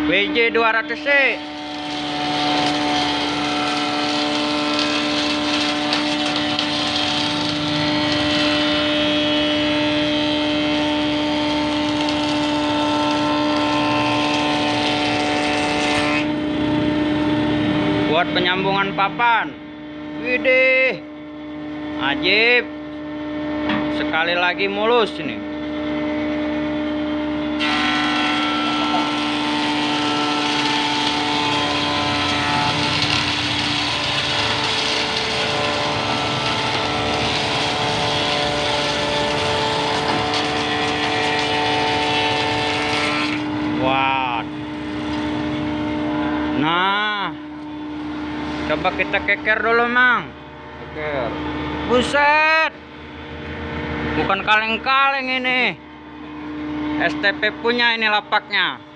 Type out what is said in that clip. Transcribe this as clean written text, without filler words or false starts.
WJ 200C. Buat penyambungan papan. Widih, ajib. Sekali lagi mulus ini. Wah. Nah, coba kita keker dulu, Mang. Keker. Buset, bukan kaleng-kaleng ini. STP punya ini lapaknya.